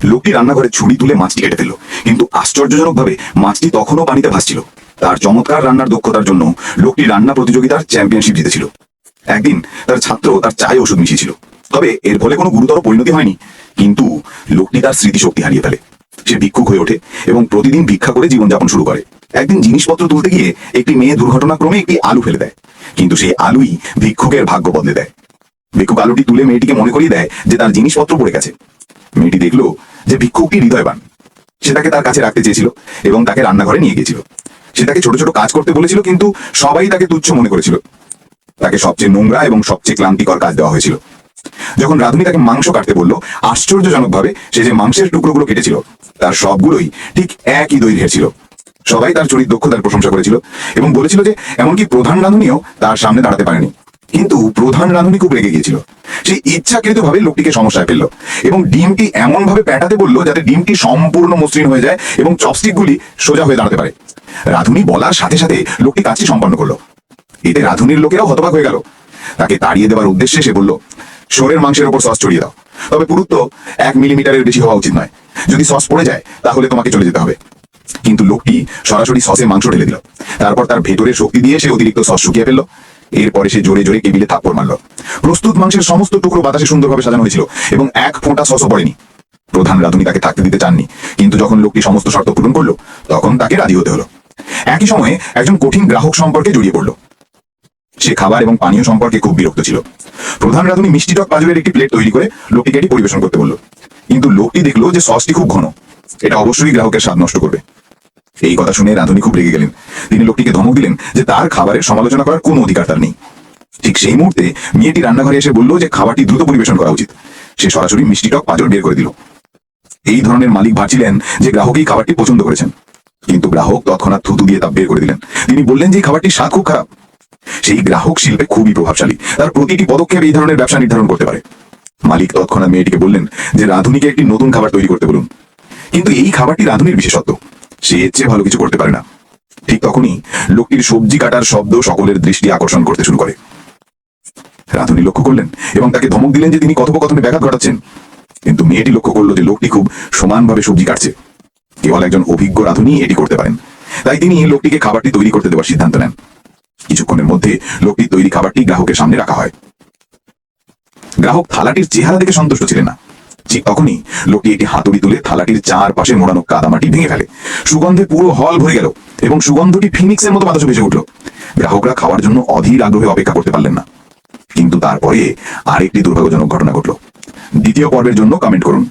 লোকটি রান্নাঘরে ছুরি তুলে মাছটি কেটে ফেলল, কিন্তু আশ্চর্যজনকভাবে মাছটি তখনও পানিতে ভাসছিল। তার চমৎকার রান্নার দক্ষতার জন্য লোকটি রান্না প্রতিযোগিতার চ্যাম্পিয়নশিপ জিতেছিল। একদিন তার ছাত্র তার চায়ে ওষুধ মিশিয়েছিল, তবে এর ফলে কোনো গুরুতর পরিণতি হয়নি। কিন্তু লোকটি তার স্মৃতিশক্তি হারিয়ে ফেলে। সে ভিক্ষুক হয়ে ওঠে এবং প্রতিদিন ভিক্ষা করে জীবনযাপন শুরু করে। একদিন জিনিসপত্র তুলতে গিয়ে একটি মেয়ে দুর্ঘটনাক্রমে একটি আলু ফেলে দেয়, কিন্তু সেই আলুই ভিক্ষুকের ভাগ্য বদলে দেয়। ভিক্ষুক আলুটি তুলে মেয়েটিকে মনে করিয়ে দেয় যে তার জিনিসপত্র পড়ে গেছে। মেয়েটি দেখলো যে ভিক্ষুকটি হৃদয়বান। সে তাকে তার কাছে রাখতে চেয়েছিল এবং তাকে রান্নাঘরে নিয়ে গিয়েছিল। সে তাকে ছোট ছোট কাজ করতে বলেছিল, কিন্তু সবাই তাকে তুচ্ছ মনে করেছিল। তাকে সবচেয়ে নোংরা এবং সবচেয়ে ক্লান্তিকর কাজ দেওয়া হয়েছিল। যখন রাধুনী তাকে মাংস কাটতে বলল, আশ্চর্যজনকভাবে সে যে মাংসের টুকরোগুলো কেটেছিল তার সবগুলোই ঠিক একই দৈর্ঘ্যের ছিল। সবাই তার চরিত্র দক্ষতার প্রশংসা করেছিল এবং বলেছিল যে এমনকি প্রধান রাঁধুনিও তার সামনে দাঁড়াতে পারেনি। কিন্তু প্রধান রাঁধুনি খুব রেগে গিয়েছিল। সেই ইচ্ছাকৃতভাবে লোকটিকে সমস্যায় ফেললো এবং ডিমটি এমন ভাবে প্যাটাতে বললো যাতে ডিমটি সম্পূর্ণ মসৃণ হয়ে যায় এবং চপস্টিকগুলি সোজা হয়ে দাঁড়াতে পারে। রাঁধুনি বলার সাথে সাথে লোকটি কাজটি সম্পন্ন করলো। এতে রাঁধুনির লোকেরাও হতবাক হয়ে গেল। তাকে তাড়িয়ে দেওয়ার উদ্দেশ্যে সে বলল, শোরের মাংসের ওপর সস ছড়িয়ে দাও, তবে পুরুত্ব 1 মিলিমিটারের বেশি হওয়া উচিত নয়। যদি সস পড়ে যায় তাহলে তোমাকে চলে যেতে হবে। কিন্তু লোকটি সরাসরি সসে মাংস ঢেলে দিল। তারপর তার ভেতরের শক্তি দিয়ে সে অতিরিক্ত সস শুকিয়ে ফেললো। এরপরে সে জোরে জোরে টেবিলে থাপ্পড় মারল। প্রস্তুত মাংসের সমস্ত টুকরো বাতাসে সুন্দরভাবে সাজানো হয়েছিল এবং এক ফোঁটা সসও পড়েনি। প্রধান রাঁধুনি তাকে থাকতে দিতে চাননি, কিন্তু যখন লোকটি সমস্ত শর্ত পূরণ করলো তখন তাকে রাজি হতে হলো। একই সময়ে একজন কঠিন গ্রাহক সম্পর্কে জড়িয়ে পড়ল। সে খাবার এবং পানীয় সম্পর্কে খুব বিরক্ত ছিল। প্রধান রাঁধুনি মিষ্টি টক পাঁজরের একটি প্লেট তৈরি করে লোকটিকে এটি পরিবেশন করতে বলল, কিন্তু লোকটি দেখলো যে সসটি খুব ঘন। এটা অবশ্যই গ্রাহকের স্বাদ নষ্ট করবে। এই কথা শুনে রাঁধুনি খুব রেগে গেলেন। তিনি লোকটিকে ধমক দিলেন যে তার খাবারের সমালোচনা করার কোনো অধিকার তার নেই। ঠিক সেই মুহূর্তে মেয়েটি রান্নাঘরে এসে বলল যে খাবারটি দ্রুত পরিবেশন করা উচিত। সে সরাসরি মিষ্টি টক পাঁজর বের করে দিল। এই ধরনের মালিক ভাবছিলেন যে গ্রাহক এই খাবারটি পছন্দ করেছেন, কিন্তু গ্রাহক তৎক্ষণাৎ থুতু দিয়ে তা বের করে দিলেন। তিনি বললেন যে এই খাবারটির স্বাদ খুব খারাপ। সেই গ্রাহক শিল্পে খুবই প্রভাবশালী, তার প্রতিটি পদক্ষেপ এই ধরনের ব্যবসা নির্ধারণ করতে পারে। মালিক তৎক্ষণাৎ মেয়েটিকে বললেন যে রাঁধুনিকে একটি নতুন খাবার তৈরি করতে বলুন, কিন্তু এই খাবারটি রাঁধুনির বিশেষত্ব, সে এর চেয়ে ভালো কিছু করতে পারে না। ঠিক তখনই লোকটির সবজি কাটার শব্দ সকলের দৃষ্টি আকর্ষণ করতে শুরু করে। রাঁধুনি লক্ষ্য করলেন এবং তাকে ধমক দিলেন যে তিনি কথোপকথনে ব্যাঘাত ঘটাচ্ছেন। কিন্তু মেয়েটি লক্ষ্য করলো যে লোকটি খুব সমানভাবে সবজি কাটছে। কেবল একজন অভিজ্ঞ রাঁধুনি এটি করতে পারেন। তাই তিনি লোকটিকে খাবারটি তৈরি করতে দেওয়ার সিদ্ধান্ত নেন। কিছুক্ষণের মধ্যে লোকটির তৈরি খাবারটি গ্রাহকের সামনে রাখা হয়। গ্রাহক থালাটির চেহারা দেখে সন্তুষ্ট ছিলেন না। ঠিক তখনই লোকটি একটি হাতুড়ি তুলে থালাটির চারপাশে মোড়ানো কাদামাটি ভেঙে ফেলে। সুগন্ধে পুরো হল ভরে গেল এবং সুগন্ধটি ফিনিক্সের মতো বাতাসে ভেসে উঠল। গ্রাহকরা খাওয়ার জন্য অধীর আগ্রহে অপেক্ষা করতে পারলেন না। কিন্তু তারপরে আরেকটি দুর্ভাগ্যজনক ঘটনা ঘটল। দ্বিতীয় পর্বের জন্য কমেন্ট করুন।